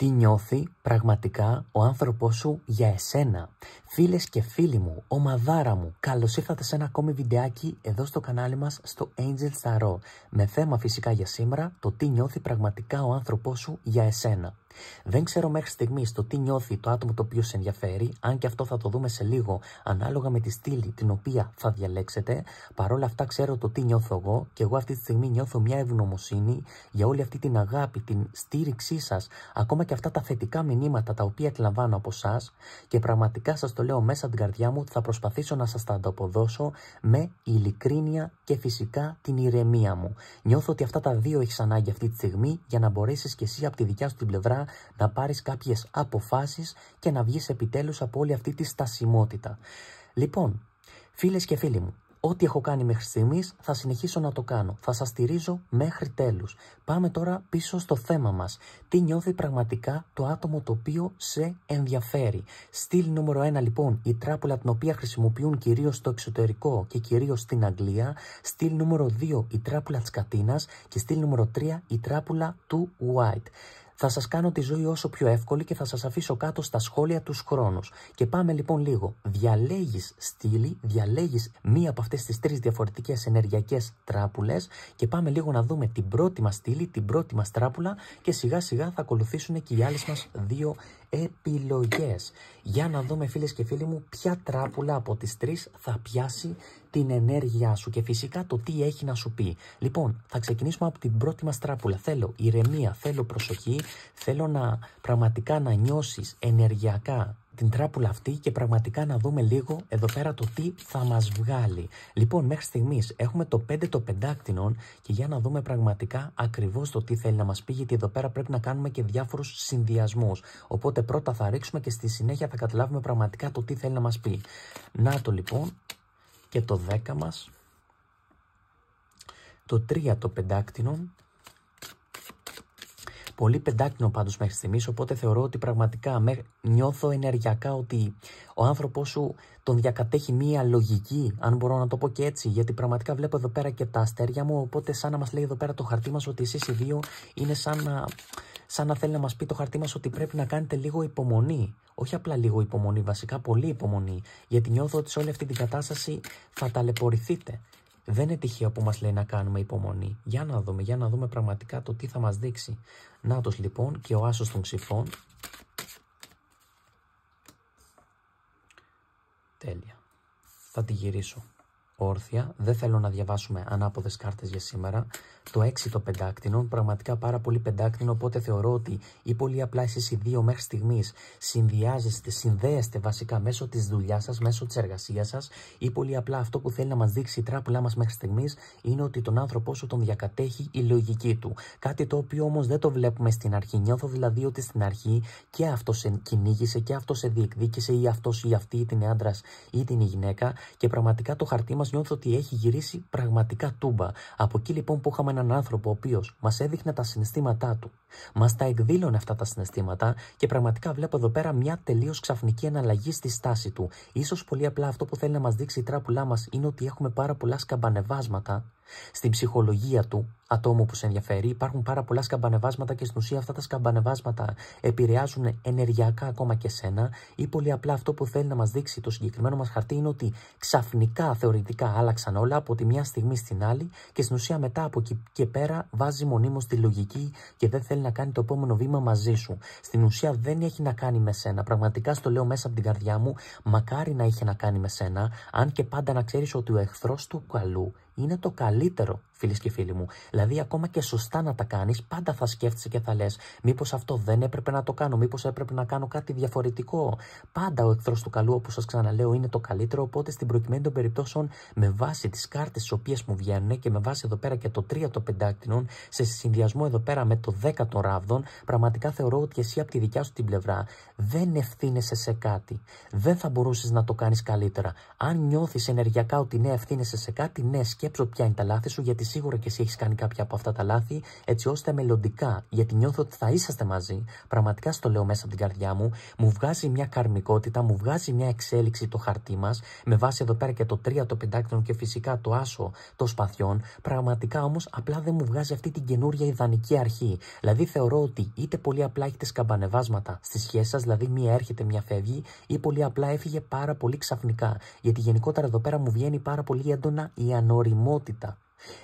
Τι νιώθει πραγματικά ο άνθρωπός σου για εσένα. Φίλες και φίλοι μου, ομαδάρα μου, καλώς ήρθατε σε ένα ακόμη βιντεάκι εδώ στο κανάλι μας στο Angels Tarot. Με θέμα φυσικά για σήμερα το τι νιώθει πραγματικά ο άνθρωπός σου για εσένα. Δεν ξέρω μέχρι στιγμής το τι νιώθει το άτομο το οποίο σε ενδιαφέρει, αν και αυτό θα το δούμε σε λίγο ανάλογα με τη στήλη την οποία θα διαλέξετε. Παρόλα αυτά ξέρω το τι νιώθω εγώ και εγώ αυτή τη στιγμή νιώθω μια ευγνωμοσύνη για όλη αυτή την αγάπη, την στήριξή σας, ακόμα και αυτά τα θετικά μηνύματα τα οποία εκλαμβάνω από εσάς και πραγματικά σας το λέω μέσα από την καρδιά μου ότι θα προσπαθήσω να σας τα ανταποδώσω με ειλικρίνεια και φυσικά την ηρεμία μου. Νιώθω ότι αυτά τα δύο έχεις ανάγκη αυτή τη στιγμή για να μπορέσεις και εσύ από τη δικιά σου την πλευρά να πάρεις κάποιες αποφάσεις και να βγεις επιτέλους από όλη αυτή τη στασιμότητα. Λοιπόν, φίλες και φίλοι μου, ό,τι έχω κάνει μέχρι στιγμής θα συνεχίσω να το κάνω. Θα σας στηρίζω μέχρι τέλους. Πάμε τώρα πίσω στο θέμα μας. Τι νιώθει πραγματικά το άτομο το οποίο σε ενδιαφέρει. Στυλ νούμερο 1 λοιπόν, η τράπουλα την οποία χρησιμοποιούν κυρίως στο εξωτερικό και κυρίως στην Αγγλία. Στυλ νούμερο 2, η τράπουλα της Κατίνας. Και στυλ νούμερο 3, η τράπουλα του White. Θα σας κάνω τη ζωή όσο πιο εύκολη και θα σας αφήσω κάτω στα σχόλια τους χρόνους. Και πάμε λοιπόν λίγο. Διαλέγεις στήλη, διαλέγεις μία από αυτές τις τρεις διαφορετικές ενεργειακές τράπουλες και πάμε λίγο να δούμε την πρώτη μας στήλη, την πρώτη μας τράπουλα και σιγά σιγά θα ακολουθήσουν και οι άλλες μας δύο επιλογές. Για να δούμε φίλες και φίλοι μου ποια τράπουλα από τις τρεις θα πιάσει την ενέργειά σου και φυσικά το τι έχει να σου πει. Λοιπόν, θα ξεκινήσουμε από την πρώτη μας τράπουλα. Θέλω ηρεμία, θέλω προσοχή, θέλω πραγματικά να νιώσεις ενεργειακά την τράπουλα αυτή και πραγματικά να δούμε λίγο εδώ πέρα το τι θα μας βγάλει. Λοιπόν, μέχρι στιγμής έχουμε το 5 το πεντάκτηνων και για να δούμε πραγματικά ακριβώς το τι θέλει να μας πει, γιατί εδώ πέρα πρέπει να κάνουμε και διάφορους συνδυασμούς. Οπότε πρώτα θα ρίξουμε και στη συνέχεια θα καταλάβουμε πραγματικά το τι θέλει να μας πει. Να το λοιπόν και το 10 μας, το 3 το πεντάκτηνων. Πολύ πεντάκτηνο πάντως μέχρι στιγμής, οπότε θεωρώ ότι πραγματικά νιώθω ενεργειακά ότι ο άνθρωπός σου τον διακατέχει μία λογική, αν μπορώ να το πω και έτσι, γιατί πραγματικά βλέπω εδώ πέρα και τα αστέρια μου, οπότε σαν να μας λέει εδώ πέρα το χαρτί μας ότι εσείς οι δύο είναι σαν να θέλει να μας πει το χαρτί μας ότι πρέπει να κάνετε λίγο υπομονή. Όχι απλά λίγο υπομονή, βασικά πολύ υπομονή, γιατί νιώθω ότι σε όλη αυτή την κατάσταση θα ταλαιπωρηθείτε. Δεν είναι τυχαίο που μας λέει να κάνουμε υπομονή. Για να δούμε πραγματικά το τι θα μας δείξει. Νάτος λοιπόν και ο άσος των ξυφών. Τέλεια. Θα τη γυρίσω όρθια. Δεν θέλω να διαβάσουμε ανάποδες κάρτες για σήμερα. Το 6 το πεντάκτηνο, πραγματικά πάρα πολύ πεντάκτηνο, οπότε θεωρώ ότι ή πολύ απλά εσείς οι δύο μέχρι στιγμής συνδέεστε βασικά μέσω της δουλειάς σας, μέσω της εργασίας σας, ή πολύ απλά αυτό που θέλει να μας δείξει η τράπουλά μας μέχρι στιγμής είναι ότι τον άνθρωπό σου τον διακατέχει η λογική του. Κάτι το οποίο όμως δεν το βλέπουμε στην αρχή. Νιώθω δηλαδή ότι στην αρχή και αυτό σε κυνήγησε και αυτό σε διεκδίκησε, ή αυτός ή αυτή, είτε είναι άντρας είτε είναι γυναίκα, και πραγματικά το χαρτί μας νιώθω ότι έχει γυρίσει πραγματικά τούμπα. Από εκεί λοιπόν που είχαμε έναν άνθρωπο ο οποίος μας έδειχνε τα συναισθήματά του, μας τα εκδήλωνε αυτά τα συναισθήματα και πραγματικά βλέπω εδώ πέρα μια τελείως ξαφνική εναλλαγή στη στάση του. Ίσως πολύ απλά αυτό που θέλει να μας δείξει η τράπουλά μας είναι ότι έχουμε πάρα πολλά σκαμπανεβάσματα στην ψυχολογία του ατόμου που σε ενδιαφέρει. Υπάρχουν πάρα πολλά σκαμπανεβάσματα και στην ουσία αυτά τα σκαμπανεβάσματα επηρεάζουν ενεργειακά ακόμα και σένα, ή πολύ απλά αυτό που θέλει να μας δείξει το συγκεκριμένο μας χαρτί είναι ότι ξαφνικά θεωρητικά άλλαξαν όλα από τη μια στιγμή στην άλλη και στην ουσία μετά από εκεί και πέρα βάζει μονίμως τη λογική και δεν θέλει να κάνει το επόμενο βήμα μαζί σου. Στην ουσία δεν έχει να κάνει με σένα. Πραγματικά στο λέω μέσα από την καρδιά μου, μακάρι να είχε να κάνει με σένα, αν και πάντα να ξέρεις ότι ο εχθρός του καλού είναι το καλύτερο, φίλες και φίλοι μου. Δηλαδή, ακόμα και σωστά να τα κάνεις, πάντα θα σκέφτεσαι και θα λες: μήπως αυτό δεν έπρεπε να το κάνω, μήπως έπρεπε να κάνω κάτι διαφορετικό. Πάντα ο εχθρός του καλού, όπως σας ξαναλέω, είναι το καλύτερο. Οπότε, στην προκειμένη των περιπτώσεων, με βάση τις κάρτες τις οποίες μου βγαίνουν και με βάση εδώ πέρα και το 3 το πεντάκτηνων, σε συνδυασμό εδώ πέρα με το 10 των ράβδων, πραγματικά θεωρώ ότι εσύ από τη δικιά σου την πλευρά δεν ευθύνεσαι σε κάτι. Δεν θα μπορούσες να το κάνεις καλύτερα. Αν νιώθεις ενεργειακά ότι ναι, ευθύνεσαι σε κάτι, ναι, σκέψου ποια είναι τα λάθη σου, γιατί σίγουρα και εσύ έχεις κάνει κάποια από αυτά τα λάθη, έτσι ώστε μελλοντικά, γιατί νιώθω ότι θα είσαστε μαζί, πραγματικά στο λέω μέσα από την καρδιά μου, μου βγάζει μια καρμικότητα, μου βγάζει μια εξέλιξη το χαρτί μας, με βάση εδώ πέρα και το 3 το πεντάκτηνο και φυσικά το άσο των σπαθιών, πραγματικά όμως απλά δεν μου βγάζει αυτή την καινούρια ιδανική αρχή. Δηλαδή θεωρώ ότι είτε πολύ απλά έχετε σκαμπανεβάσματα στη σχέση σας, δηλαδή μία έρχεται, μία φεύγει, ή πολύ απλά έφυγε πάρα πολύ ξαφνικά. Γιατί γενικότερα εδώ πέρα μου βγαίνει πάρα πολύ έντονα η ανοριμότητα.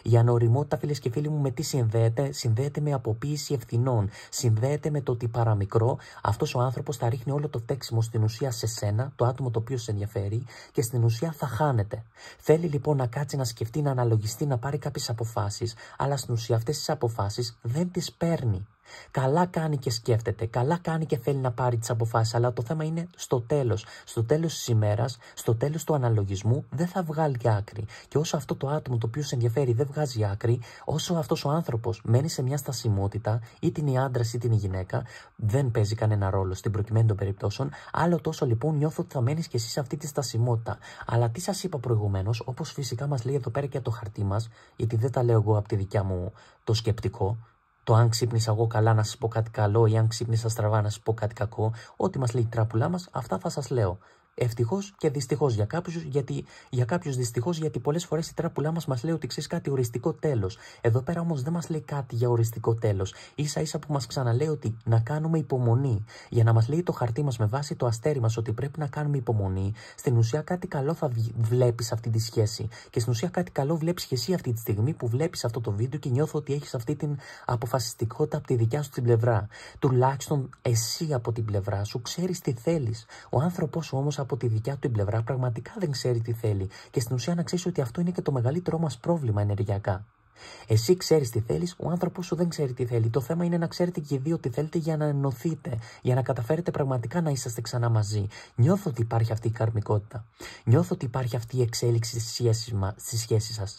Η ανοριμότητα, φίλες και φίλοι μου, με τι συνδέεται? Συνδέεται με αποποίηση ευθυνών. Συνδέεται με το ότι παραμικρό αυτός ο άνθρωπος θα ρίχνει όλο το φταίξιμο στην ουσία σε σένα, το άτομο το οποίο σε ενδιαφέρει, και στην ουσία θα χάνεται. Θέλει λοιπόν να κάτσει, να σκεφτεί, να αναλογιστεί, να πάρει κάποιες αποφάσεις, αλλά στην ουσία αυτές τις αποφάσεις δεν τις παίρνει. Καλά κάνει και σκέφτεται, καλά κάνει και θέλει να πάρει τις αποφάσεις, αλλά το θέμα είναι στο τέλος. Στο τέλος της ημέρας, στο τέλος του αναλογισμού, δεν θα βγάλει άκρη. Και όσο αυτό το άτομο το οποίο σε ενδιαφέρει δεν βγάζει άκρη, όσο αυτός ο άνθρωπος μένει σε μια στασιμότητα, είτε είναι άντρας είτε είναι γυναίκα, δεν παίζει κανένα ρόλο στην προκειμένη των περιπτώσεων, άλλο τόσο λοιπόν νιώθω ότι θα μένεις και εσύ σε αυτή τη στασιμότητα. Αλλά τι σας είπα προηγουμένως, όπως φυσικά μας λέει εδώ πέρα και το χαρτί μας, γιατί δεν τα λέω εγώ από τη δικιά μου το σκεπτικό. Το αν ξύπνησα εγώ καλά να σας πω κάτι καλό ή αν ξύπνησα στραβά να σας πω κάτι κακό, ό,τι μας λέει η τράπουλά μας, αυτά θα σας λέω. Ευτυχώς και δυστυχώς για κάποιους δυστυχώς, γιατί πολλές φορές η τράπουλά μας λέει ότι ξέρεις κάτι, οριστικό τέλος. Εδώ πέρα όμως δεν μας λέει κάτι για οριστικό τέλος. Ίσα ίσα που μας ξαναλέει ότι να κάνουμε υπομονή. Για να μας λέει το χαρτί μας με βάση το αστέρι μας ότι πρέπει να κάνουμε υπομονή, στην ουσία κάτι καλό θα βλέπεις αυτή τη σχέση. Και στην ουσία κάτι καλό βλέπεις και εσύ αυτή τη στιγμή που βλέπεις αυτό το βίντεο και νιώθω ότι έχεις αυτή την αποφασιστικότητα από τη δικιά σου την πλευρά. Τουλάχιστον εσύ από την πλευρά σου ξέρεις τι θέλεις. Ο άνθρωπος σου όμως από τη δικιά του την πλευρά πραγματικά δεν ξέρει τι θέλει. Και στην ουσία να ξέρεις ότι αυτό είναι και το μεγαλύτερό μας πρόβλημα ενεργειακά. Εσύ ξέρεις τι θέλεις, ο άνθρωπος σου δεν ξέρει τι θέλει. Το θέμα είναι να ξέρετε και οι δύο τι θέλετε για να ενωθείτε, για να καταφέρετε πραγματικά να είσαστε ξανά μαζί. Νιώθω ότι υπάρχει αυτή η καρμικότητα. Νιώθω ότι υπάρχει αυτή η εξέλιξη στη σχέση σας.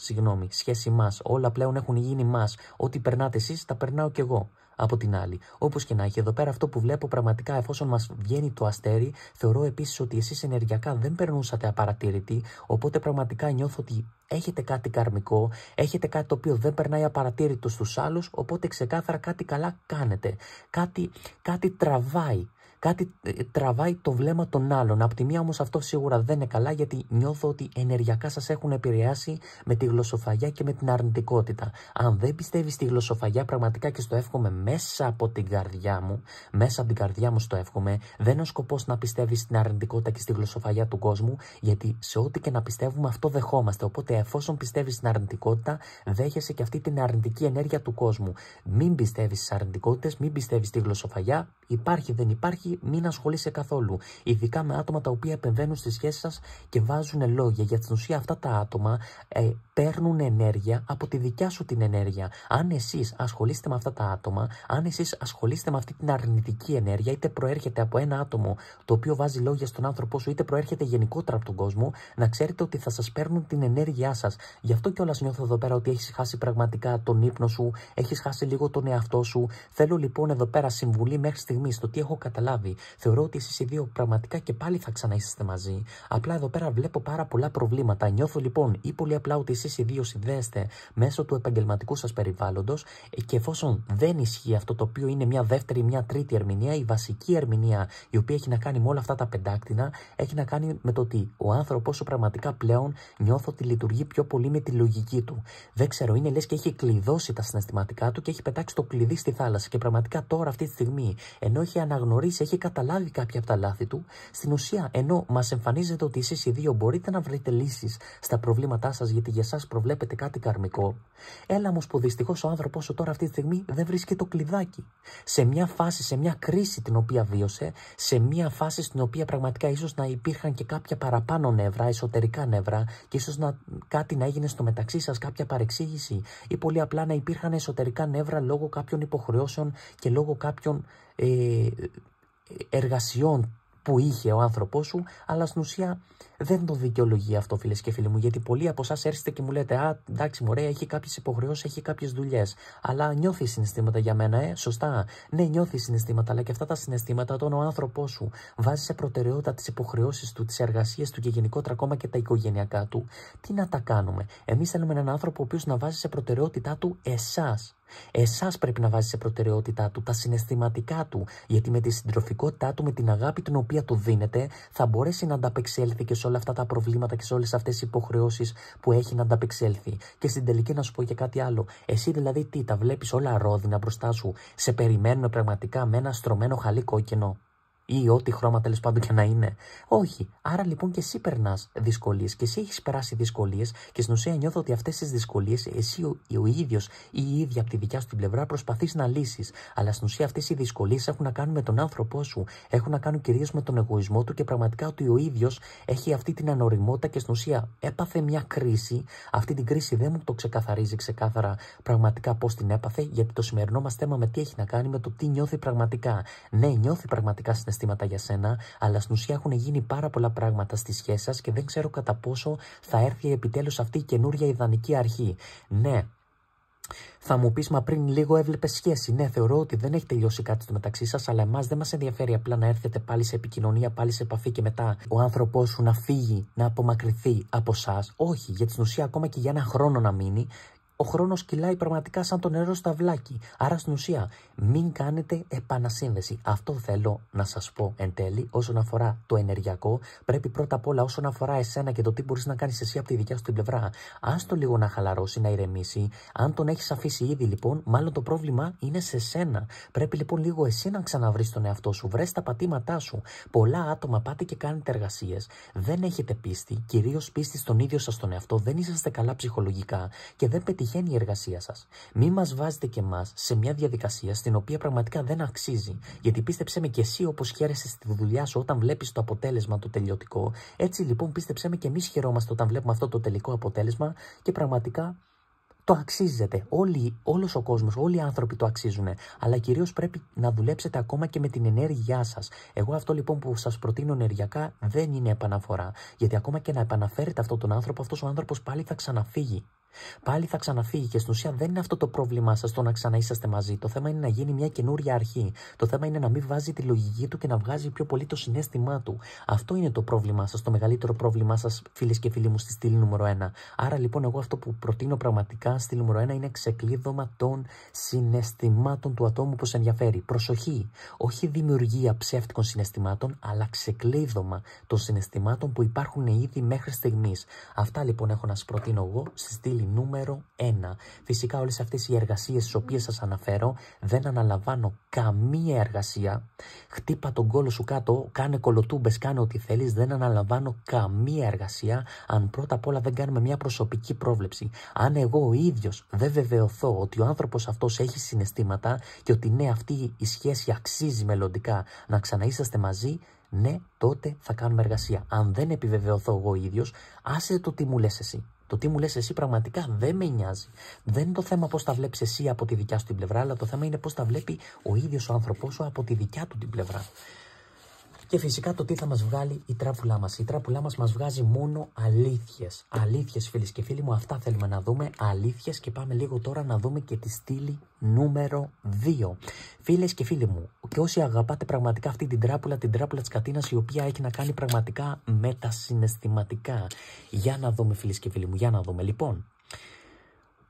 Σχέση μας. Όλα πλέον έχουν γίνει μας. Ό,τι περνάτε εσείς, τα περνάω κι εγώ. Από την άλλη. Όπως και να έχει, εδώ πέρα αυτό που βλέπω πραγματικά, εφόσον μας βγαίνει το αστέρι, θεωρώ επίσης ότι εσείς ενεργειακά δεν περνούσατε απαρατήρητοι, οπότε πραγματικά νιώθω ότι έχετε κάτι καρμικό, έχετε κάτι το οποίο δεν περνάει απαρατήρητο στους άλλους, οπότε ξεκάθαρα κάτι καλά κάνετε. Κάτι τραβάει. Κάτι τραβάει το βλέμμα των άλλων. Απ' τη μία όμως αυτό σίγουρα δεν είναι καλά, γιατί νιώθω ότι ενεργειακά σας έχουν επηρεάσει με τη γλωσσοφαγιά και με την αρνητικότητα. Αν δεν πιστεύεις στη γλωσσοφαγιά, πραγματικά και στο εύχομαι μέσα από την καρδιά μου, μέσα από την καρδιά μου στο εύχομαι, δεν είναι ο σκοπός να πιστεύεις στην αρνητικότητα και στη γλωσσοφαγιά του κόσμου, γιατί σε ό,τι και να πιστεύουμε αυτό δεχόμαστε. Οπότε εφόσον πιστεύεις στην αρνητικότητα, δέχεσαι και αυτή την αρνητική ενέργεια του κόσμου. Μην πιστεύεις στις αρνητικότητες, μην πιστεύεις στη γλωσσοφαγιά, υπάρχει δεν υπάρχει. Μην ασχολείσαι καθόλου. Ειδικά με άτομα τα οποία επεμβαίνουν στη σχέση σας και βάζουν λόγια. Γιατί στην ουσία αυτά τα άτομα παίρνουν ενέργεια από τη δικιά σου την ενέργεια. Αν εσείς ασχολείστε με αυτά τα άτομα, αν εσείς ασχολείστε με αυτή την αρνητική ενέργεια, είτε προέρχεται από ένα άτομο το οποίο βάζει λόγια στον άνθρωπό σου, είτε προέρχεται γενικότερα από τον κόσμο, να ξέρετε ότι θα σας παίρνουν την ενέργειά σας. Γι' αυτό κιόλας νιώθω εδώ πέρα ότι έχεις χάσει πραγματικά τον ύπνο σου, έχεις χάσει λίγο τον εαυτό σου. Θέλω λοιπόν εδώ πέρα συμβουλή μέχρι στιγμής, το τι έχω καταλάβει. Θεωρώ ότι εσείς οι δύο πραγματικά και πάλι θα ξαναείσαστε μαζί. Απλά εδώ πέρα βλέπω πάρα πολλά προβλήματα. Νιώθω λοιπόν ή πολύ απλά ότι εσείς οι δύο συνδέεστε μέσω του επαγγελματικού σας περιβάλλοντος, και εφόσον δεν ισχύει αυτό το οποίο είναι μια δεύτερη ή μια τρίτη ερμηνεία, η βασική ερμηνεία η οποία έχει να κάνει με όλα αυτά τα πεντάκτηνα έχει να κάνει με το ότι ο άνθρωπός σου πραγματικά πλέον νιώθω ότι λειτουργεί πιο πολύ με τη λογική του. Δεν ξέρω, είναι λες και έχει κλειδώσει τα συναισθηματικά του και έχει πετάξει το κλειδί στη θάλασσα. Και πραγματικά τώρα αυτή τη στιγμή, ενώ έχει αναγνωρίσει, έχει καταλάβει κάποια από τα λάθη του, στην ουσία ενώ μας εμφανίζεται ότι εσείς οι δύο μπορείτε να βρείτε λύσεις στα προβλήματά σας, γιατί για εσάς προβλέπετε κάτι καρμικό, έλα όμως που δυστυχώς ο άνθρωπός σου τώρα αυτή τη στιγμή δεν βρίσκει το κλειδάκι. Σε μια φάση, σε μια κρίση την οποία βίωσε, σε μια φάση στην οποία πραγματικά ίσως να υπήρχαν και κάποια παραπάνω νεύρα, εσωτερικά νεύρα, και ίσως κάτι να έγινε στο μεταξύ σας, κάποια παρεξήγηση, ή πολύ απλά να υπήρχαν εσωτερικά νεύρα λόγω κάποιων υποχρεώσεων και λόγω κάποιων εργασιών που είχε ο άνθρωπός σου, αλλά στην ουσία Δεν το δικαιολογεί αυτό, φίλες και φίλοι μου, γιατί πολλοί από εσάς έρχεστε και μου λέτε: Α, εντάξει, μωρέ, έχει κάποιες υποχρεώσεις, έχει κάποιες δουλειές. Αλλά νιώθει συναισθήματα για μένα, σωστά. Ναι, νιώθει συναισθήματα, αλλά και αυτά τα συναισθήματα, όταν ο άνθρωπός σου βάζει σε προτεραιότητα τις υποχρεώσεις του, τις εργασίες του και γενικότερα ακόμα και τα οικογενειακά του, τι να τα κάνουμε? Εμείς θέλουμε έναν άνθρωπο ο οποίος να βάζει σε προτεραιότητά του εσάς. Εσάς πρέπει να βάζει σε προτεραιότητά του, τα συναισθηματικά του, γιατί με τη συντροφικότητά του, με την αγάπη την οποία του δίνεται, θα μπορέσει να ανταπεξέλθει και σε όλα αυτά τα προβλήματα και σε όλες αυτές τις υποχρεώσεις που έχει να ανταπεξέλθει. Και στην τελική να σου πω και κάτι άλλο. Εσύ δηλαδή τι, τα βλέπεις όλα ρόδινα μπροστά σου, σε περιμένουν πραγματικά με ένα στρωμένο χαλί κόκκινο? Ή ό,τι χρώμα τέλος πάντων και να είναι? Όχι. Άρα λοιπόν και εσύ περνάς δυσκολίες και εσύ έχεις περάσει δυσκολίες και στην ουσία νιώθω ότι αυτές τις δυσκολίες εσύ ο ίδιος ή η ίδια από τη δικιά σου την πλευρά προσπαθείς να λύσεις. Αλλά στην ουσία αυτές οι δυσκολίες έχουν να κάνουν με τον άνθρωπό σου. Έχουν να κάνουν κυρίως με τον εγωισμό του και πραγματικά ότι ο ίδιος έχει αυτή την ανοριμότητα και στην ουσία έπαθε μια κρίση. Αυτή την κρίση δεν μου το ξεκαθαρίζει ξεκάθαρα πραγματικά πώς την έπαθε, γιατί το σημερινό μας θέμα με τι έχει να κάνει? Με το τι νιώθει πραγματικά. Ναι, νιώθει πραγματικά συναισθήματα για σένα, αλλά στην ουσία έχουν γίνει πάρα πολλά πράγματα στη σχέση σας και δεν ξέρω κατά πόσο θα έρθει επιτέλους αυτή η καινούρια ιδανική αρχή. Ναι. Θα μου πεις, μα πριν λίγο έβλεπες σχέση. Ναι, θεωρώ ότι δεν έχει τελειώσει κάτι στο μεταξύ σας, αλλά εμάς δεν μας ενδιαφέρει απλά να έρθετε πάλι σε επικοινωνία, πάλι σε επαφή και μετά ο άνθρωπός σου να φύγει, να απομακρυνθεί από εσάς. Όχι, γιατί στην ουσία ακόμα και για ένα χρόνο να μείνει, ο χρόνος κυλάει πραγματικά σαν το νερό στο αυλάκι. Άρα στην ουσία μην κάνετε επανασύνδεση. Αυτό θέλω να σας πω εν τέλει όσον αφορά το ενεργειακό. Πρέπει πρώτα απ' όλα όσον αφορά εσένα και το τι μπορείς να κάνεις εσύ από τη δικιά σου την πλευρά. Άστο λίγο να χαλαρώσει, να ηρεμήσει. Αν τον έχεις αφήσει ήδη λοιπόν, μάλλον το πρόβλημα είναι σε σένα. Πρέπει λοιπόν λίγο εσύ να ξαναβρεις τον εαυτό σου. Βρες τα πατήματά σου. Πολλά άτομα πάτε και κάνετε εργασίες. Δεν έχετε πίστη, κυρίως πίστη στον ίδιο σας τον εαυτό. Δεν είσαστε καλά ψυχολογικά και δεν πετυχαίνετε η εργασία σας. Μη μας βάζετε και εμάς σε μια διαδικασία στην οποία πραγματικά δεν αξίζει. Γιατί πίστεψέ με και εσύ, όπως χαίρεσαι στη δουλειά σου όταν βλέπεις το αποτέλεσμα το τελειωτικό, έτσι λοιπόν πίστεψέ με και εμείς χαιρόμαστε όταν βλέπουμε αυτό το τελικό αποτέλεσμα και πραγματικά το αξίζετε. Όλος ο κόσμος, όλοι οι άνθρωποι το αξίζουν. Αλλά κυρίως πρέπει να δουλέψετε ακόμα και με την ενέργειά σας. Εγώ αυτό λοιπόν που σας προτείνω ενεργειακά δεν είναι επαναφορά. Γιατί ακόμα και να επαναφέρετε αυτόν τον άνθρωπο, αυτός ο άνθρωπος πάλι θα ξαναφύγει. Πάλι θα ξαναφύγει και στην ουσία δεν είναι αυτό το πρόβλημά σας το να ξαναείσαστε μαζί. Το θέμα είναι να γίνει μια καινούρια αρχή. Το θέμα είναι να μην βάζει τη λογική του και να βγάζει πιο πολύ το συναίσθημά του. Αυτό είναι το πρόβλημά σας, το μεγαλύτερο πρόβλημά σας, φίλες και φίλοι μου, στη στήλη νούμερο 1. Άρα λοιπόν, εγώ αυτό που προτείνω πραγματικά στη νούμερο 1 είναι ξεκλείδωμα των συναισθημάτων του ατόμου που σε ενδιαφέρει. Προσοχή, όχι δημιουργία ψεύτικων συναισθημάτων, αλλά ξεκλείδωμα των συναισθημάτων που υπάρχουν ήδη μέχρι στιγμής. Αυτά λοιπόν έχω να σας προτείνω εγώ στη στήλη νούμερο 1. Φυσικά όλες αυτές οι εργασίες τις οποίες σας αναφέρω δεν αναλαμβάνω καμία εργασία. Χτύπα τον κόλο σου κάτω, κάνε κολοτούμπες, κάνε ό,τι θέλεις. Δεν αναλαμβάνω καμία εργασία αν πρώτα απ' όλα δεν κάνουμε μια προσωπική πρόβλεψη. Αν εγώ ο ίδιος δεν βεβαιωθώ ότι ο άνθρωπος αυτός έχει συναισθήματα και ότι ναι, αυτή η σχέση αξίζει μελλοντικά να ξαναείσαστε μαζί, ναι, τότε θα κάνουμε εργασία. Αν δεν επιβεβαιωθώ εγώ ίδιος, άσε το τι μου λες εσύ. Το τι μου λες εσύ πραγματικά δεν με νοιάζει. Δεν είναι το θέμα πώς τα βλέπεις εσύ από τη δικιά σου την πλευρά, αλλά το θέμα είναι πώς τα βλέπει ο ίδιος ο άνθρωπός σου από τη δικιά του την πλευρά. Και φυσικά το τι θα μας βγάλει η τράπουλά μας. Η τράπουλά μας βγάζει μόνο αλήθειες. Αλήθειες, φίλες και φίλοι μου, αυτά θέλουμε να δούμε. Αλήθειες, και πάμε λίγο τώρα να δούμε και τη στήλη νούμερο 2. Φίλες και φίλοι μου, και όσοι αγαπάτε πραγματικά αυτή την τράπουλα της Κατίνας, η οποία έχει να κάνει πραγματικά με τα συναισθηματικά. Για να δούμε, φίλες και φίλοι μου, για να δούμε. Λοιπόν,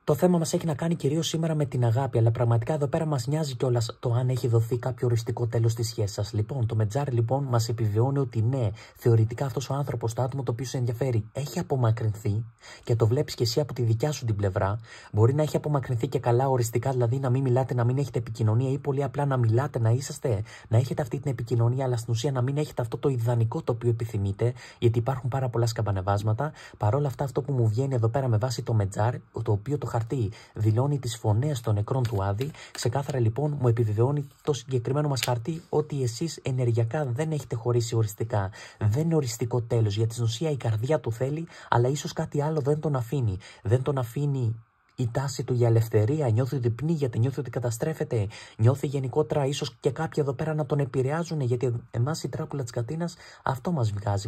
το θέμα μας έχει να κάνει κυρίως σήμερα με την αγάπη, αλλά πραγματικά εδώ πέρα μας νοιάζει κιόλας το αν έχει δοθεί κάποιο οριστικό τέλος στη σχέση σας. Λοιπόν, το μετζάρι λοιπόν μας επιβεβαιώνει ότι ναι, θεωρητικά αυτός ο άνθρωπος, το άτομο το οποίο σε ενδιαφέρει, έχει απομακρυνθεί και το βλέπεις και εσύ από τη δικιά σου την πλευρά. Μπορεί να έχει απομακρυνθεί και καλά οριστικά, δηλαδή να μην μιλάτε, να μην έχετε επικοινωνία ή πολύ απλά να μιλάτε, να έχετε αυτή την επικοινωνία, αλλά στην ουσία να μην έχετε αυτό το ιδανικό το οποίο επιθυμείτε, γιατί υπάρχουν πάρα πολλά σκαμπανεβάσματα. Παρ' όλα αυτά, αυτό που μου βγαίνει εδώ πέρα με βάση το μετζάρι, το οποίο το χαρτί δηλώνει τις φωνές των νεκρών του Άδη, ξεκάθαρα λοιπόν μου επιβεβαιώνει το συγκεκριμένο μας χαρτί ότι εσείς ενεργειακά δεν έχετε χωρίσει οριστικά. Δεν είναι οριστικό τέλος, γιατί στην ουσία η καρδιά του θέλει, αλλά ίσως κάτι άλλο δεν τον αφήνει. Δεν τον αφήνει η τάση του για ελευθερία, νιώθει ότι πνίγεται, νιώθει ότι καταστρέφεται, νιώθει γενικότερα ίσως και κάποιοι εδώ πέρα να τον επηρεάζουν, γιατί εμάς η τράπουλα της Κατίνας αυτό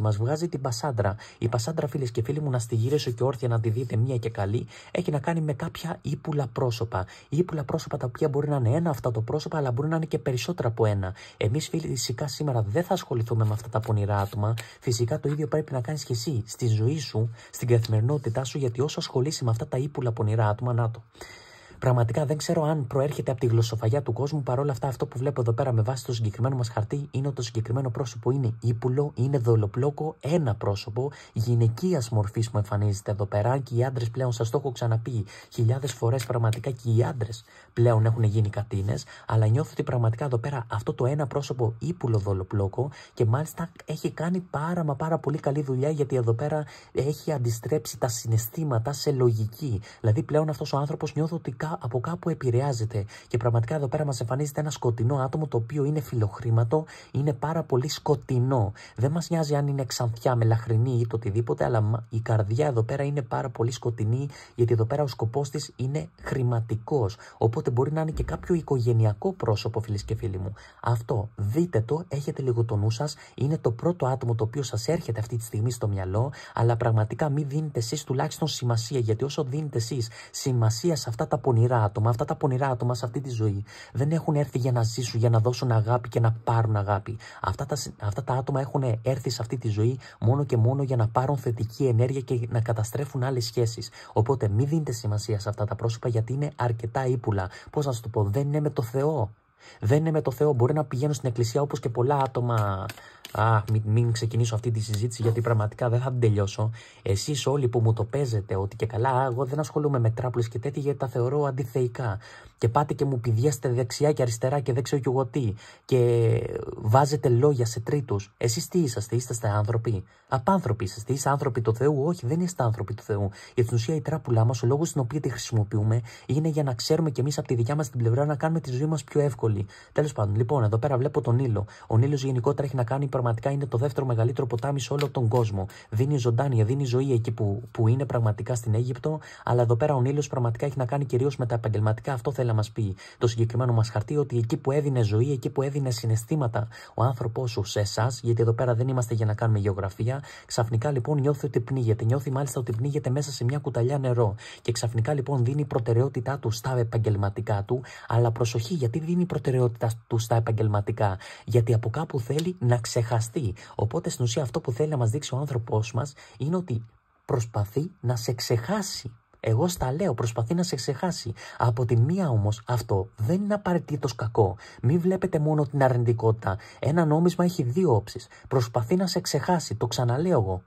μας βγάζει την Πασάντρα. Η Πασάντρα, φίλες και φίλοι μου, να στη γυρίσω και όρθια να τη δείτε μία και καλή, έχει να κάνει με κάποια ύπουλα πρόσωπα. Ύπουλα πρόσωπα τα οποία μπορεί να είναι ένα αυτά το πρόσωπα, αλλά μπορεί να είναι και περισσότερα από ένα. Εμείς φυσικά σήμερα δεν θα ασχοληθούμε με αυτά τα πονηρά άτομα. Φυσικά το ίδιο πρέπει να κάνεις και εσύ στη ζωή σου, στην καθημερινότητά σου, γιατί όσο ασχολείσαι με αυτά τα ύπουλα πονηρά άτομα, να το. Πραγματικά δεν ξέρω αν προέρχεται από τη γλωσσοφαγιά του κόσμου. Παρόλα αυτά, αυτό που βλέπω εδώ πέρα με βάση το συγκεκριμένο μας χαρτί είναι ότι το συγκεκριμένο πρόσωπο είναι ύπουλο, είναι δολοπλόκο, ένα πρόσωπο γυναικείας μορφής που εμφανίζεται εδώ πέρα. Και οι άντρες πλέον, σας το έχω ξαναπεί χιλιάδες φορές, πραγματικά και οι άντρες πλέον έχουν γίνει κατίνες. Αλλά νιώθω ότι πραγματικά εδώ πέρα αυτό το ένα πρόσωπο ύπουλο δολοπλόκο και μάλιστα έχει κάνει πάρα πολύ καλή δουλειά, γιατί εδώ πέρα έχει αντιστρέψει τα συναισθήματα σε λογική. Δηλαδή πλέον αυτός ο άνθρωπος νιώθω ότι από κάπου επηρεάζεται και πραγματικά εδώ πέρα μας εμφανίζεται ένα σκοτεινό άτομο το οποίο είναι φιλοχρήματο, είναι πάρα πολύ σκοτεινό. Δεν μας νοιάζει αν είναι ξανθιά, μελαχρινή ή το οτιδήποτε, αλλά η καρδιά εδώ πέρα είναι πάρα πολύ σκοτεινή, γιατί εδώ πέρα ο σκοπός της είναι χρηματικός. Οπότε μπορεί να είναι και κάποιο οικογενειακό πρόσωπο, φίλες και φίλοι μου. Αυτό δείτε το, έχετε λίγο το νου σας, είναι το πρώτο άτομο το οποίο σας έρχεται αυτή τη στιγμή στο μυαλό, αλλά πραγματικά μην δίνετε εσείς τουλάχιστον σημασία, γιατί όσο δίνετε εσείς σημασία σε αυτά τα πονηρά άτομα, αυτά τα πονηρά άτομα σε αυτή τη ζωή δεν έχουν έρθει για να ζήσουν, για να δώσουν αγάπη και να πάρουν αγάπη. Αυτά τα άτομα έχουν έρθει σε αυτή τη ζωή μόνο και μόνο για να πάρουν θετική ενέργεια και να καταστρέφουν άλλες σχέσεις. Οπότε μην δίνετε σημασία σε αυτά τα πρόσωπα, γιατί είναι αρκετά ύπουλα. Πώς να σου το πω, δεν είναι με το Θεό. Δεν είναι με το Θεό. Μπορεί να πηγαίνω στην εκκλησία όπως και πολλά άτομα. Μην ξεκινήσω αυτή τη συζήτηση, γιατί πραγματικά δεν θα την τελειώσω. Εσείς όλοι που μου το παίζετε ότι και καλά, εγώ δεν ασχολούμαι με τράπουλες και τέτοια, γιατί τα θεωρώ αντιθεϊκά. Και πάτε και μου πηδιέστε δεξιά και αριστερά και δεν ξέρω κι εγώ τι. Και βάζετε λόγια σε τρίτους. Εσείς τι είσαστε άνθρωποι? Απάνθρωποι είστε άνθρωποι του Θεού? Όχι, δεν είστε άνθρωποι του Θεού. Για την ουσία η τράπουλά μας, ο λόγος στην οποία τη χρησιμοποιούμε, είναι για να ξέρουμε κι εμείς από τη δικιά μας την πλευρά να κάνουμε τη ζωή μας πιο εύκολη. Τέλος πάντων, λοιπόν, εδώ πέρα βλέπω τον Νείλο. Ο Νείλος γενικότερα έχει να κάνει, πραγματικά είναι το δεύτερο μεγαλύτερο ποτάμι σε όλο τον κόσμο. Δίνει ζωντάνια, δίνει ζωή εκεί που είναι πραγματικά στην Αίγυπτο. Αλλά εδώ πέρα ο Νείλος πραγματικά έχει να κάνει κυρίως με τα επαγγελματικά. Αυτό θέλει να μας πει το συγκεκριμένο μας χαρτί, ότι εκεί που έδινε ζωή, εκεί που έδινε συναισθήματα ο άνθρωπός σου σε εσάς, γιατί εδώ πέρα δεν είμαστε για να κάνουμε γεωγραφία, ξαφνικά λοιπόν νιώθει ότι πνίγεται. Νιώθει μάλιστα ότι πνίγεται μέσα σε μια κουταλιά νερό. Και ξαφνικά λοιπόν δίνει προτεραιότητά του στα επαγγελματικά του. Αλλά προσοχή, γιατί δίνει προτεραιότητα του στα επαγγελματικά? Γιατί από κάπου θέλει να ξεχαστεί. Οπότε στην ουσία αυτό που θέλει να μας δείξει ο άνθρωπός μας είναι ότι προσπαθεί να σε ξεχάσει. Εγώ στα λέω, προσπαθεί να σε ξεχάσει. Από τη μία όμως αυτό δεν είναι απαραίτητος κακό. Μην βλέπετε μόνο την αρνητικότητα. Ένα νόμισμα έχει δύο όψεις. Προσπαθεί να σε ξεχάσει, το ξαναλέω εγώ.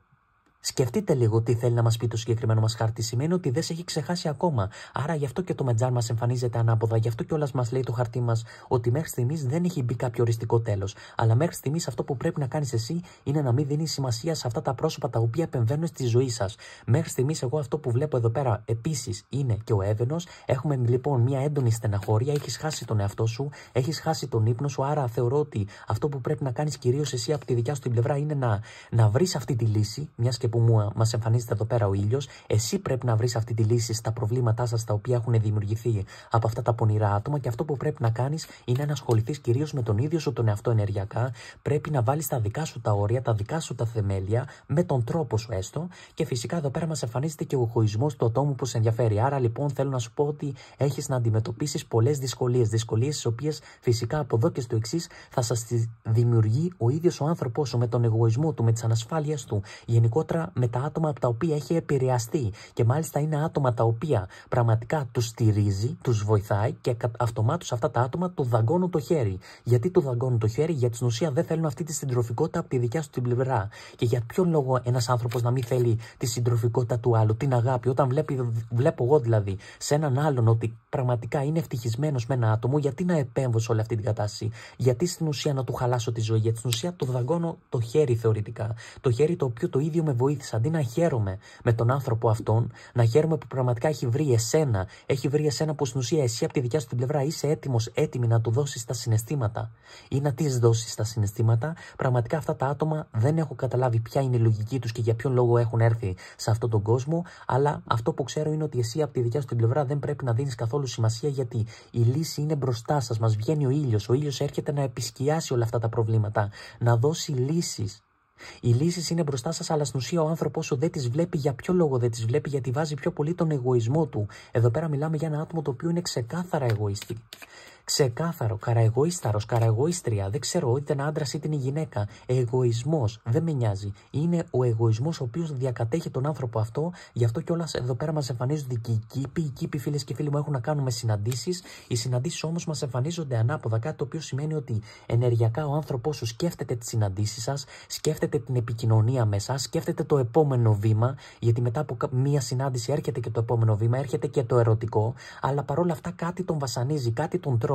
Σκεφτείτε λίγο τι θέλει να μας πει το συγκεκριμένο μας χάρτη. Σημαίνει ότι δεν σε έχει ξεχάσει ακόμα. Άρα γι' αυτό και το μετζάρ μας εμφανίζεται ανάποδα. Γι' αυτό κιόλας μας λέει το χαρτί μας ότι μέχρι στιγμής δεν έχει μπει κάποιο οριστικό τέλος. Αλλά μέχρι στιγμής αυτό που πρέπει να κάνεις εσύ είναι να μην δίνεις σημασία σε αυτά τα πρόσωπα τα οποία επεμβαίνουν στη ζωή σας. Μέχρι στιγμής εγώ αυτό που βλέπω εδώ πέρα επίσης είναι και ο Έβαινος. Έχουμε λοιπόν μια έντονη στεναχώρια. Έχεις χάσει τον εαυτό σου, έχεις χάσει τον ύπνο σου. Άρα θεωρώ ότι αυτό που πρέπει να κάνεις κυρίως εσύ από τη δικιά σου την πλευρά είναι να βρεις αυτή τη λύση, μιας και που μας εμφανίζεται εδώ πέρα ο ήλιος. Εσύ πρέπει να βρεις αυτή τη λύση στα προβλήματά σας τα οποία έχουν δημιουργηθεί από αυτά τα πονηρά άτομα, και αυτό που πρέπει να κάνεις είναι να ασχοληθείς κυρίως με τον ίδιο σου τον εαυτό ενεργειακά. Πρέπει να βάλεις τα δικά σου τα όρια, τα δικά σου τα θεμέλια, με τον τρόπο σου έστω, και φυσικά εδώ πέρα μας εμφανίζεται και ο εγωισμός του ατόμου που σε ενδιαφέρει. Άρα λοιπόν θέλω να σου πω ότι έχεις να αντιμετωπίσεις πολλές δυσκολίες. Δυσκολίες τις οποίες φυσικά από εδώ και στο εξής θα σας δημιουργεί ο ίδιος ο άνθρωπός σου, με τον εγωισμό του, με τις ανασφάλειες του, γενικότερα με τα άτομα από τα οποία έχει επηρεαστεί. Και μάλιστα είναι άτομα τα οποία πραγματικά τους στηρίζει, τους βοηθάει, και αυτομάτως αυτά τα άτομα του δαγκώνουν το χέρι. Γιατί του δαγκώνουν το χέρι? Γιατί στην ουσία δεν θέλουν αυτή τη συντροφικότητα από τη δικιά σου την πλευρά. Και για ποιον λόγο ένας άνθρωπος να μην θέλει τη συντροφικότητα του άλλου, την αγάπη? Όταν βλέπω εγώ δηλαδή σε έναν άλλον ότι πραγματικά είναι ευτυχισμένος με ένα άτομο, γιατί να επέμβω σε όλη αυτή την κατάσταση? Γιατί στην ουσία να του χαλάσω τη ζωή? Γιατί στην ουσία του δαγκώνω το χέρι θεωρητικά. Το χέρι το οποίο το ίδιο με βοηθάει βοήθησε, αντί να χαίρομαι με τον άνθρωπο αυτόν, να χαίρομαι που πραγματικά έχει βρει εσένα που στην ουσία εσύ από τη δικιά σου την πλευρά είσαι έτοιμη να του δώσεις τα συναισθήματα ή να τις δώσεις τα συναισθήματα, πραγματικά αυτά τα άτομα δεν έχω καταλάβει ποια είναι η λογική τους και για ποιον λόγο έχουν έρθει σε αυτόν τον κόσμο, αλλά αυτό που ξέρω είναι ότι εσύ από τη δικιά σου την πλευρά δεν πρέπει να δίνεις καθόλου σημασία, γιατί η λύση είναι μπροστά σας, μας βγαίνει ο ήλιος έρχεται να επισκιάσει όλα αυτά τα προβλήματα, να δώσει λύσεις. Οι λύσεις είναι μπροστά σας, αλλά στην ουσία ο άνθρωπος σου δεν τις βλέπει. Για ποιο λόγο δεν τις βλέπει? Γιατί βάζει πιο πολύ τον εγωισμό του. Εδώ πέρα μιλάμε για ένα άτομο το οποίο είναι ξεκάθαρα εγωιστή. Ξεκάθαρο, καραεγοίσταρος, καραεγοίστρια, δεν ξέρω, είτε είναι άντρας είτε είναι γυναίκα. Εγωισμός, δεν με νοιάζει. Είναι ο εγωισμός ο οποίος διακατέχει τον άνθρωπο αυτό. Γι' αυτό κιόλας εδώ πέρα μας εμφανίζονται και οι κήποι. Οι κήποι, φίλες και φίλοι μου, έχουν να κάνουν με συναντήσεις. Οι συναντήσεις όμως μας εμφανίζονται ανάποδα. Κάτι το οποίο σημαίνει ότι ενεργειακά ο άνθρωπος σου σκέφτεται τις συναντήσεις σας, σκέφτεται την επικοινωνία με εσάς, σκέφτεται το επόμενο βήμα. Γιατί μετά από μία συνάντηση έρχεται και το επόμενο βήμα, έρχεται και το ερωτικό. Αλλά παρόλα αυτά κάτι τον βασανίζει, κάτι τον τρώει.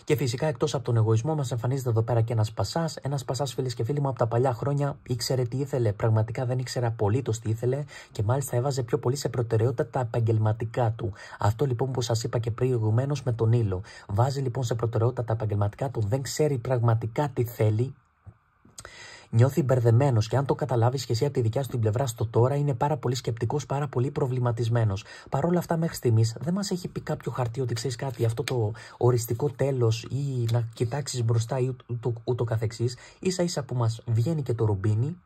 Και φυσικά εκτός από τον εγωισμό μας εμφανίζεται εδώ πέρα και ένας πασάς. Ένας πασάς, φίλες και φίλοι μου, από τα παλιά χρόνια ήξερε τι ήθελε. Πραγματικά δεν ήξερε απολύτως τι ήθελε και μάλιστα έβαζε πιο πολύ σε προτεραιότητα τα επαγγελματικά του. Αυτό λοιπόν που σας είπα και προηγουμένως με τον ήλιο. Βάζει λοιπόν σε προτεραιότητα τα επαγγελματικά του, δεν ξέρει πραγματικά τι θέλει. Νιώθει μπερδεμένος και αν το καταλάβεις και εσύ από τη δικιά σου την πλευρά στο τώρα, είναι πάρα πολύ σκεπτικός, πάρα πολύ προβληματισμένος. Παρ' όλα αυτά, μέχρι στιγμής δεν μας έχει πει κάποιο χαρτί ότι ξέρεις κάτι, αυτό το οριστικό τέλος ή να κοιτάξεις μπροστά ή ούτω καθεξής. Ίσα ίσα που μας βγαίνει και το ρουμπίνι.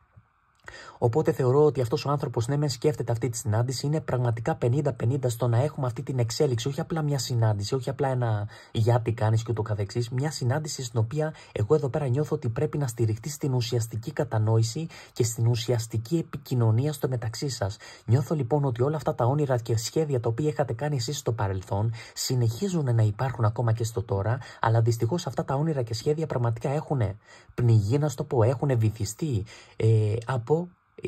Οπότε θεωρώ ότι αυτός ο άνθρωπος, ναι, μεν σκέφτεται αυτή τη συνάντηση, είναι πραγματικά 50-50 στο να έχουμε αυτή την εξέλιξη. Όχι απλά μια συνάντηση, όχι απλά ένα γιατί κάνεις και ούτω καθεξής. Μια συνάντηση στην οποία εγώ εδώ πέρα νιώθω ότι πρέπει να στηριχτεί στην ουσιαστική κατανόηση και στην ουσιαστική επικοινωνία στο μεταξύ σας. Νιώθω λοιπόν ότι όλα αυτά τα όνειρα και σχέδια τα οποία είχατε κάνει εσείς στο παρελθόν συνεχίζουν να υπάρχουν ακόμα και στο τώρα, αλλά δυστυχώς αυτά τα όνειρα και σχέδια πραγματικά έχουν πνιγεί, να το πω, έχουν βυθιστεί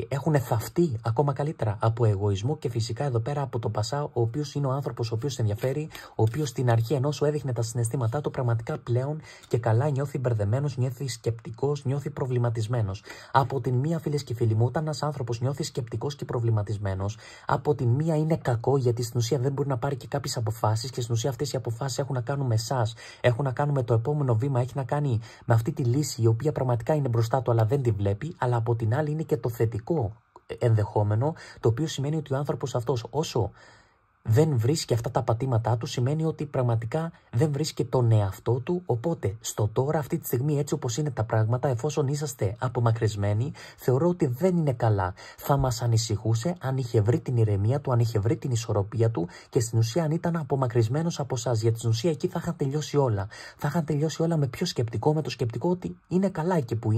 έχουν θαυτεί ακόμα καλύτερα από εγωισμό και φυσικά εδώ πέρα από το Πασά, ο οποίος είναι ο άνθρωπος ο οποίος ενδιαφέρει, ο οποίος στην αρχή ενώ σου έδειχνε τα συναισθήματά του, πραγματικά πλέον και καλά νιώθει μπερδεμένος, νιώθει σκεπτικός, νιώθει προβληματισμένος. Από την μία, φίλες και φίλοι μου, όταν ένας άνθρωπος νιώθει σκεπτικός και προβληματισμένος, από την μία είναι κακό, γιατί στην ουσία δεν μπορεί να πάρει και κάποιες αποφάσεις και στην ουσία αυτές οι αποφάσεις έχουν να κάνουν με εσάς, έχουν να κάνουν με το επόμενο βήμα, έχει να κάνει με αυτή τη λύση η οποία πραγματικά είναι μπροστά του αλλά δεν τη βλέπει, αλλά από την άλλη είναι και το θετικό ενδεχόμενο, το οποίο σημαίνει ότι ο άνθρωπος αυτός όσο δεν βρίσκει αυτά τα πατήματά του, σημαίνει ότι πραγματικά δεν βρίσκει τον εαυτό του. Οπότε στο τώρα, αυτή τη στιγμή, έτσι όπως είναι τα πράγματα, εφόσον είσαστε απομακρυσμένοι, θεωρώ ότι δεν είναι καλά. Θα μας ανησυχούσε αν είχε βρει την ηρεμία του, αν είχε βρει την ισορροπία του και στην ουσία αν ήταν απομακρυσμένος από εσάς. Γιατί στην ουσία εκεί θα είχαν τελειώσει όλα. Θα είχαν τελειώσει όλα με ποιο σκεπτικό? Με το σκεπτικό ότι είναι καλά εκεί που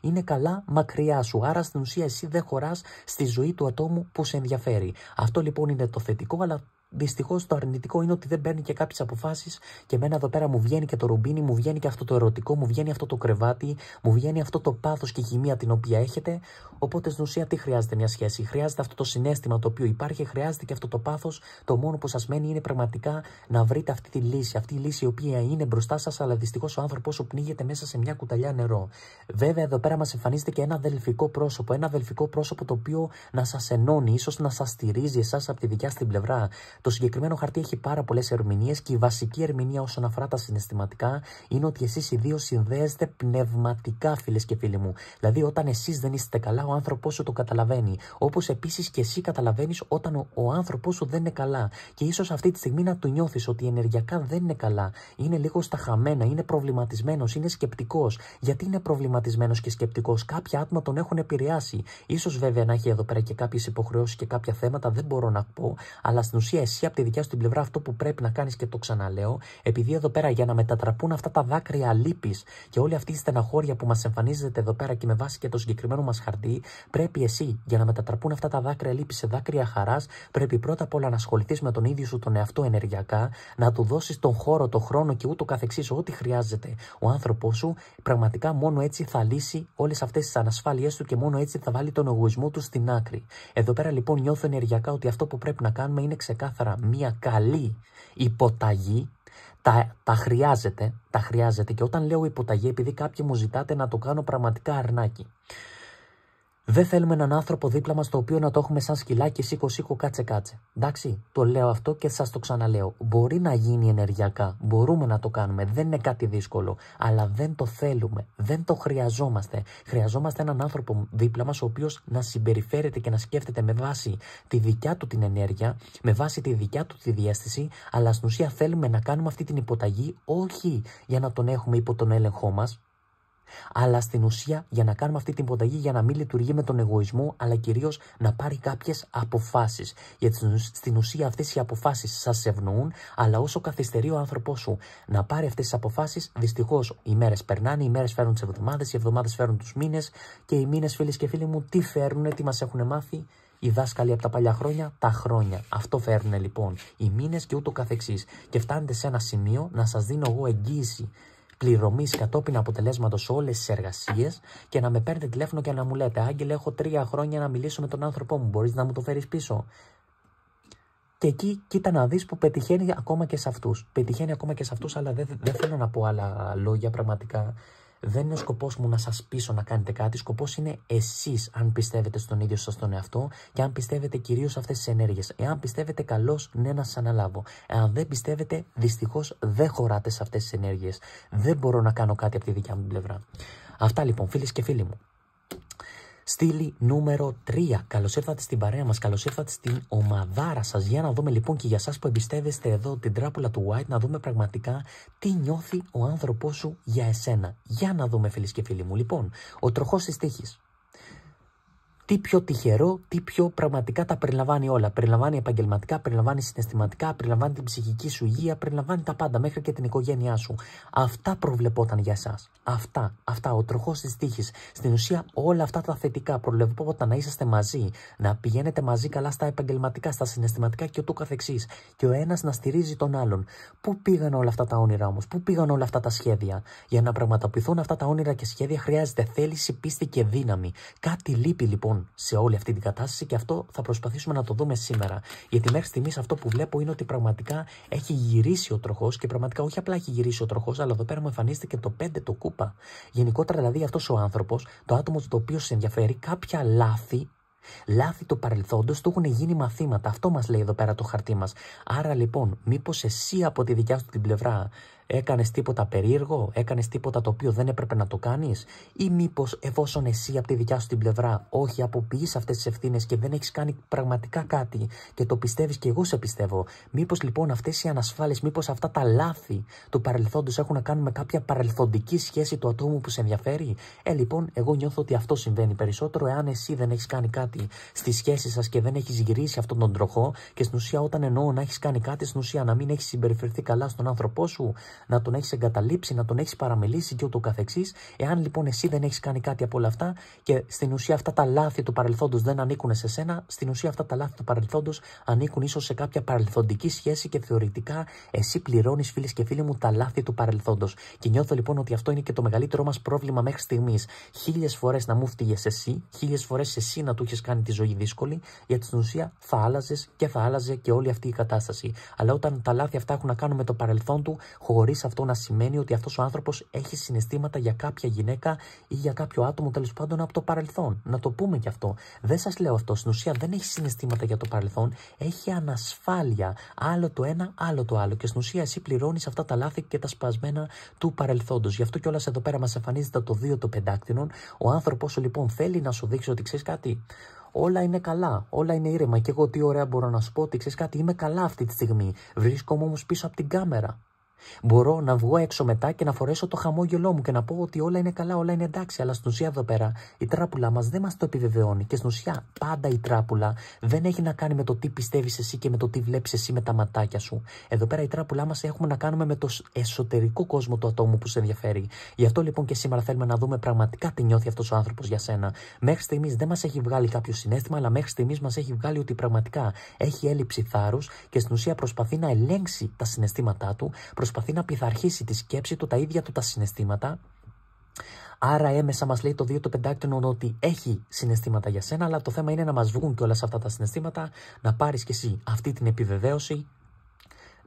είναι καλά μακριά σου. Άρα στην ουσία εσύ δεν χωράς στη ζωή του ατόμου που σε ενδιαφέρει. Αυτό λοιπόν είναι το θετικό, αλλά δυστυχώς το αρνητικό είναι ότι δεν παίρνει και κάποιες αποφάσεις και εμένα εδώ πέρα μου βγαίνει και το ρουμπίνι, μου βγαίνει και αυτό το ερωτικό, μου βγαίνει αυτό το κρεβάτι, μου βγαίνει αυτό το πάθος και η χημεία την οποία έχετε. Οπότε στην ουσία τι χρειάζεται μια σχέση? Χρειάζεται αυτό το συναίσθημα το οποίο υπάρχει, χρειάζεται και αυτό το πάθος. Το μόνο που σας μένει είναι πραγματικά να βρείτε αυτή τη λύση. Αυτή η λύση η οποία είναι μπροστά σας, αλλά δυστυχώς ο άνθρωπος σου πνίγεται μέσα σε μια κουταλιά νερό. Βέβαια εδώ πέρα μας εμφανίζεται και ένα αδελφικό πρόσωπο. Ένα αδελφικό πρόσωπο το οποίο να σας ενώνει, ίσως να σας στηρίζει εσάς από τη δικιά στην πλευρά. Το συγκεκριμένο χαρτί έχει πάρα πολλές ερμηνείες και η βασική ερμηνεία όσον αφορά τα συναισθηματικά είναι ότι εσείς οι δύο συνδέεστε πνευματικά, φίλες και φίλοι μου. Δηλαδή, όταν εσείς δεν είστε καλά, ο άνθρωπός σου το καταλαβαίνει. Όπως επίσης και εσύ καταλαβαίνεις όταν ο άνθρωπός σου δεν είναι καλά. Και ίσως αυτή τη στιγμή να του νιώθεις ότι ενεργειακά δεν είναι καλά. Είναι λίγο στα χαμένα, είναι προβληματισμένος, είναι σκεπτικός. Γιατί είναι προβληματισμένος και σκεπτικός? Κάποια άτομα τον έχουν επηρεάσει. Ίσως βέβαια να έχει εδώ πέρα και κάποιες υποχρεώσεις και κάποια θέματα, δεν μπορώ να πω, αλλά στην ουσία εσύ από τη δικιά σου την πλευρά αυτό που πρέπει να κάνεις, και το ξαναλέω, επειδή εδώ πέρα για να μετατραπούν αυτά τα δάκρυα λύπης και όλη αυτή η στεναχώρια που μας εμφανίζεται εδώ πέρα και με βάση και το συγκεκριμένο μας χαρτί, πρέπει εσύ για να μετατραπούν αυτά τα δάκρυα λύπης σε δάκρυα χαράς, πρέπει πρώτα απ' όλα να ασχοληθείς με τον ίδιο σου τον εαυτό ενεργειακά, να του δώσεις τον χώρο, τον χρόνο και ούτω καθεξής, ό,τι χρειάζεται ο άνθρωπός σου. Πραγματικά μόνο έτσι θα λύσει όλες αυτές τις ανασφάλειές του και μόνο έτσι θα βάλει τον εγωισμό του στην άκρη. Εδώ πέρα λοιπόν νιώθω ενεργειακά ότι αυτό που πρέπει να κάνουμε είναι ξεκάθαρα μια καλή υποταγή. Τα χρειάζεται και όταν λέω υποταγή, επειδή κάποιοι μου ζητάτε να το κάνω πραγματικά αρνάκι. Δεν θέλουμε έναν άνθρωπο δίπλα μας το οποίο να το έχουμε σαν σκυλάκι σήκω κάτσε. Εντάξει, το λέω αυτό και σας το ξαναλέω. Μπορεί να γίνει ενεργειακά, μπορούμε να το κάνουμε, δεν είναι κάτι δύσκολο, αλλά δεν το θέλουμε, δεν το χρειαζόμαστε. Χρειαζόμαστε έναν άνθρωπο δίπλα μας ο οποίος να συμπεριφέρεται και να σκέφτεται με βάση τη δικιά του την ενέργεια, με βάση τη δικιά του τη διέστηση, αλλά στην ουσία θέλουμε να κάνουμε αυτή την υποταγή όχι για να τον έχουμε υπό τον έλεγχό μας, αλλά στην ουσία για να κάνουμε αυτή την υποταγή για να μην λειτουργεί με τον εγωισμό, αλλά κυρίως να πάρει κάποιες αποφάσεις. Γιατί στην ουσία αυτές οι αποφάσεις σας ευνοούν, αλλά όσο καθυστερεί ο άνθρωπός σου να πάρει αυτές τις αποφάσεις, δυστυχώς οι μέρες περνάνε, οι μέρες φέρνουν τις εβδομάδες, οι εβδομάδες φέρνουν τους μήνες και οι μήνες, φίλες και φίλοι μου, τι φέρνουνε, τι μας έχουν μάθει οι δάσκαλοι από τα παλιά χρόνια, τα χρόνια. Αυτό φέρνουνε λοιπόν οι μήνες και ούτω καθεξής. Και φτάνετε σε ένα σημείο να σας δίνω εγώ εγγύηση πληρωμής κατόπιν αποτελέσματος όλες τις εργασίες και να με παίρνετε τηλέφωνο και να μου λέτε «Άγγελε, έχω 3 χρόνια να μιλήσω με τον άνθρωπό μου, μπορείς να μου το φέρεις πίσω?» Και εκεί κοίτα να δεις που πετυχαίνει ακόμα και σε αυτούς. Πετυχαίνει ακόμα και σε αυτούς, αλλά δεν θέλω να πω άλλα λόγια πραγματικά. Δεν είναι ο σκοπός μου να σας πείσω να κάνετε κάτι. Σκοπός είναι εσείς, αν πιστεύετε στον ίδιο σας τον εαυτό και αν πιστεύετε κυρίως σε αυτές τις ενέργειες. Εάν πιστεύετε, καλώς, ναι, να σας αναλάβω. Εάν δεν πιστεύετε, δυστυχώς δεν χωράτε σε αυτές τις ενέργειες. Δεν μπορώ να κάνω κάτι από τη δικιά μου πλευρά. Αυτά λοιπόν, φίλες και φίλοι μου. Στήλη νούμερο 3. Καλώς ήρθατε στην παρέα μας, καλώς ήρθατε στην ομαδάρα σας. Για να δούμε λοιπόν και για σας που εμπιστεύεστε εδώ την τράπουλα του White, να δούμε πραγματικά τι νιώθει ο άνθρωπός σου για εσένα. Για να δούμε, φίλες και φίλοι μου. Λοιπόν, ο τροχός της τύχης. Τι πιο τυχερό, τι πιο πραγματικά τα περιλαμβάνει όλα. Περιλαμβάνει επαγγελματικά, περιλαμβάνει συναισθηματικά, περιλαμβάνει την ψυχική σου υγεία, περιλαμβάνει τα πάντα, μέχρι και την οικογένειά σου. Αυτά προβλεπόταν για εσάς. Αυτά, ο τροχός της τύχης. Στην ουσία, όλα αυτά τα θετικά προβλεπόταν να είσαστε μαζί, να πηγαίνετε μαζί καλά στα επαγγελματικά, στα συναισθηματικά και ούτω καθεξής. Και ο ένας να στηρίζει τον άλλον. Πού πήγαν όλα αυτά τα όνειρα όμως, πού πήγαν όλα αυτά τα σχέδια? Για να πραγματοποιηθούν αυτά τα όνειρα και σχέδια χρειάζεται θέληση, πίστη και δύναμη. Κάτι λείπει λοιπόν σε όλη αυτή την κατάσταση και αυτό θα προσπαθήσουμε να το δούμε σήμερα. Γιατί μέχρι στιγμής αυτό που βλέπω είναι ότι πραγματικά έχει γυρίσει ο τροχός και πραγματικά όχι απλά έχει γυρίσει ο τροχός, αλλά εδώ πέρα μου εμφανίζεται και το 5 το κούπα. Γενικότερα δηλαδή αυτός ο άνθρωπος, το άτομο το οποίο σε ενδιαφέρει, κάποια λάθη του παρελθόντος του έχουν γίνει μαθήματα. Αυτό μας λέει εδώ πέρα το χαρτί μας. Άρα λοιπόν, μήπως εσύ από τη δικιά σου την πλευρά έκανες τίποτα περίεργο, έκανες τίποτα το οποίο δεν έπρεπε να το κάνεις, ή μήπως εφόσον εσύ από τη δικιά σου την πλευρά όχι αποποιείς αυτές τις ευθύνες και δεν έχεις κάνει πραγματικά κάτι και το πιστεύεις και εγώ σε πιστεύω, μήπως λοιπόν αυτές οι ανασφάλειες, μήπως αυτά τα λάθη του παρελθόντος έχουν να κάνουν με κάποια παρελθοντική σχέση του ατόμου που σε ενδιαφέρει? Λοιπόν, εγώ νιώθω ότι αυτό συμβαίνει περισσότερο εάν εσύ δεν έχεις κάνει κάτι στη σχέση σας και δεν έχεις γυρίσει αυτόν τον τροχό, και στην ουσία όταν εννοώ να έχεις κάνει κάτι, στην ουσία να μην έχεις συμπεριφερθεί καλά στον άνθρωπό σου, να τον έχεις εγκαταλείψει, να τον έχεις παραμελήσει και ούτω καθεξής. Εάν λοιπόν εσύ δεν έχεις κάνει κάτι από όλα αυτά και στην ουσία αυτά τα λάθη του παρελθόντος δεν ανήκουν σε σένα, στην ουσία αυτά τα λάθη του παρελθόντος ανήκουν ίσως σε κάποια παρελθοντική σχέση και θεωρητικά εσύ πληρώνεις, φίλες και φίλοι μου, τα λάθη του παρελθόντος. Και νιώθω λοιπόν ότι αυτό είναι και το μεγαλύτερό μας πρόβλημα μέχρι στιγμής. 1000 φορές να μου φτύγες εσύ, 1000 φορές εσύ να του έχεις κάνει τη ζωή δύσκολη, γιατί στην ουσία θα άλλαζες και θα άλλαζε και όλη αυτή η κατάσταση. Αλλά όταν τα λάθη αυτά έχουν να κάνουν με το παρελθόν του, χωρίς αυτό να σημαίνει ότι αυτός ο άνθρωπος έχει συναισθήματα για κάποια γυναίκα ή για κάποιο άτομο τέλος πάντων από το παρελθόν. Να το πούμε κι αυτό. Δεν σας λέω αυτό. Στην ουσία δεν έχει συναισθήματα για το παρελθόν, έχει ανασφάλεια. Άλλο το ένα, άλλο το άλλο. Και στην ουσία εσύ πληρώνεις αυτά τα λάθη και τα σπασμένα του παρελθόντος. Γι' αυτό κιόλας εδώ πέρα μας εμφανίζεται το 2 το πεντάκτηνον. Ο άνθρωπος σου λοιπόν θέλει να σου δείξει ότι ξέρεις κάτι. Όλα είναι καλά, όλα είναι ήρεμα. Και εγώ τι ωραία μπορώ να σου πω ότι ξέρεις κάτι, είμαι καλά αυτή τη στιγμή. Βρίσκομαι όμως πίσω από την κάμερα. Μπορώ να βγω έξω μετά και να φορέσω το χαμόγελό μου και να πω ότι όλα είναι καλά, όλα είναι εντάξει. Αλλά στην ουσία εδώ πέρα η τράπουλα μας δεν μας το επιβεβαιώνει. Και στην ουσία πάντα η τράπουλα δεν έχει να κάνει με το τι πιστεύεις εσύ και με το τι βλέπεις εσύ με τα ματάκια σου. Εδώ πέρα η τράπουλά μας έχουμε να κάνουμε με το εσωτερικό κόσμο του ατόμου που σε ενδιαφέρει. Γι' αυτό λοιπόν και σήμερα θέλουμε να δούμε πραγματικά τι νιώθει αυτός ο άνθρωπος για σένα. Μέχρι στιγμής δεν μας έχει βγάλει κάποιο συναίσθημα, αλλά μέχρι στιγμής μας έχει βγάλει ότι πραγματικά έχει έλλειψη θάρρους και στην ουσία προσπαθεί να ελέγξει τα συναισθήματά του. Προσπαθεί να πειθαρχήσει τη σκέψη του, τα ίδια του τα συναισθήματα. Άρα έμεσα μας λέει το 2 το πεντάκτηνο ότι έχει συναισθήματα για σένα, αλλά το θέμα είναι να μας βγουν και όλα αυτά τα συναισθήματα, να πάρεις κι εσύ αυτή την επιβεβαίωση,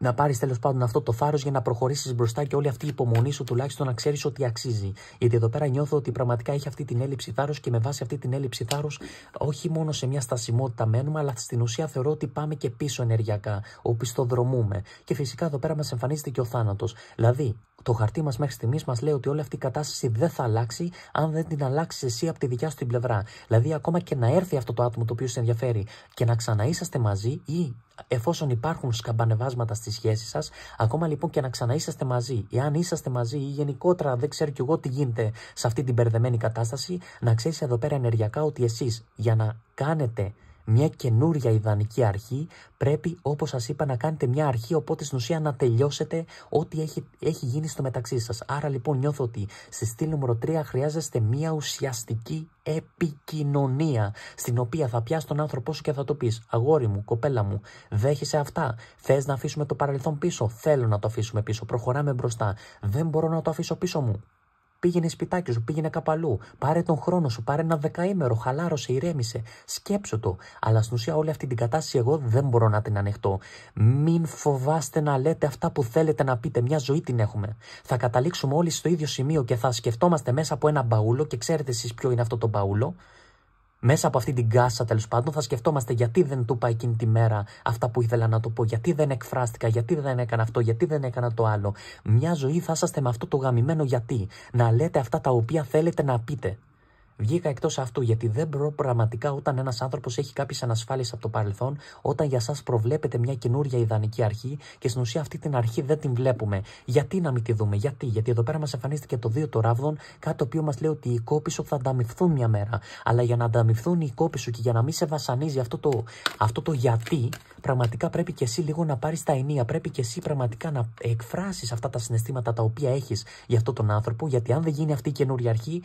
να πάρεις τέλος πάντων αυτό το θάρρος για να προχωρήσεις μπροστά και όλη αυτή η υπομονή σου τουλάχιστον να ξέρεις ότι αξίζει. Γιατί εδώ πέρα νιώθω ότι πραγματικά έχει αυτή την έλλειψη θάρρους και με βάση αυτή την έλλειψη θάρρους όχι μόνο σε μια στασιμότητα μένουμε, αλλά στην ουσία θεωρώ ότι πάμε και πίσω ενεργειακά, οπισθοδρομούμε. Και φυσικά εδώ πέρα μας εμφανίζεται και ο θάνατος. Δηλαδή, το χαρτί μας μέχρι στιγμής μας λέει ότι όλη αυτή η κατάσταση δεν θα αλλάξει αν δεν την αλλάξεις εσύ από τη δικιά σου την πλευρά. Δηλαδή, ακόμα και να έρθει αυτό το άτομο το οποίο σε ενδιαφέρει και να ξαναείσαστε μαζί ή εφόσον υπάρχουν σκαμπανεβάσματα στη σχέση σας, ακόμα λοιπόν και να ξαναείσαστε μαζί, εάν είσαστε μαζί ή γενικότερα δεν ξέρω κι εγώ τι γίνεται σε αυτή την μπερδεμένη κατάσταση, να ξέρεις εδώ πέρα ενεργειακά ότι εσείς για να κάνετε μια καινούρια ιδανική αρχή, πρέπει όπως σας είπα να κάνετε μια αρχή, οπότε στην ουσία να τελειώσετε ό,τι έχει γίνει στο μεταξύ σας. Άρα λοιπόν νιώθω ότι στη στήλη νούμερο 3 χρειάζεστε μια ουσιαστική επικοινωνία, στην οποία θα πιάσει τον άνθρωπό σου και θα το πεις: αγόρι μου, κοπέλα μου, δέχεσαι αυτά? Θες να αφήσουμε το παρελθόν πίσω? Θέλω να το αφήσουμε πίσω. Προχωράμε μπροστά. Δεν μπορώ να το αφήσω πίσω μου. Πήγαινε σπιτάκι σου, πήγαινε κάπου αλλού. Πάρε τον χρόνο σου, πάρε ένα δεκαήμερο, χαλάρωσε, ηρέμησε. Σκέψου το. Αλλά στην ουσία όλη αυτή την κατάσταση εγώ δεν μπορώ να την ανεχτώ. Μην φοβάστε να λέτε αυτά που θέλετε να πείτε. Μια ζωή την έχουμε. Θα καταλήξουμε όλοι στο ίδιο σημείο και θα σκεφτόμαστε μέσα από ένα μπαούλο, και ξέρετε εσείς ποιο είναι αυτό το μπαούλο. Μέσα από αυτή την κάσα τέλος πάντων θα σκεφτόμαστε γιατί δεν του είπα εκείνη τη μέρα αυτά που ήθελα να το πω, γιατί δεν εκφράστηκα, γιατί δεν έκανα αυτό, γιατί δεν έκανα το άλλο. Μια ζωή θα είσαστε με αυτό το γαμημένο γιατί. Να λέτε αυτά τα οποία θέλετε να πείτε. Βγήκα εκτός αυτού γιατί δεν μπορώ πραγματικά όταν ένας άνθρωπος έχει κάποιες ανασφάλειες από το παρελθόν, όταν για σας προβλέπετε μια καινούρια ιδανική αρχή και στην ουσία αυτή την αρχή δεν την βλέπουμε. Γιατί να μην τη δούμε, γιατί εδώ πέρα μας εμφανίστηκε το 2 το ράβδον, κάτι το οποίο μας λέει ότι οι κόποι σου θα ανταμυφθούν μια μέρα. Αλλά για να ανταμυφθούν οι κόποι σου και για να μην σε βασανίζει αυτό το γιατί, πραγματικά πρέπει και εσύ λίγο να πάρεις τα ενία. Πρέπει και εσύ πραγματικά να εκφράσεις αυτά τα συναισθήματα τα οποία έχεις για αυτόν τον άνθρωπο, γιατί αν δεν γίνει αυτή η καινούρια αρχή,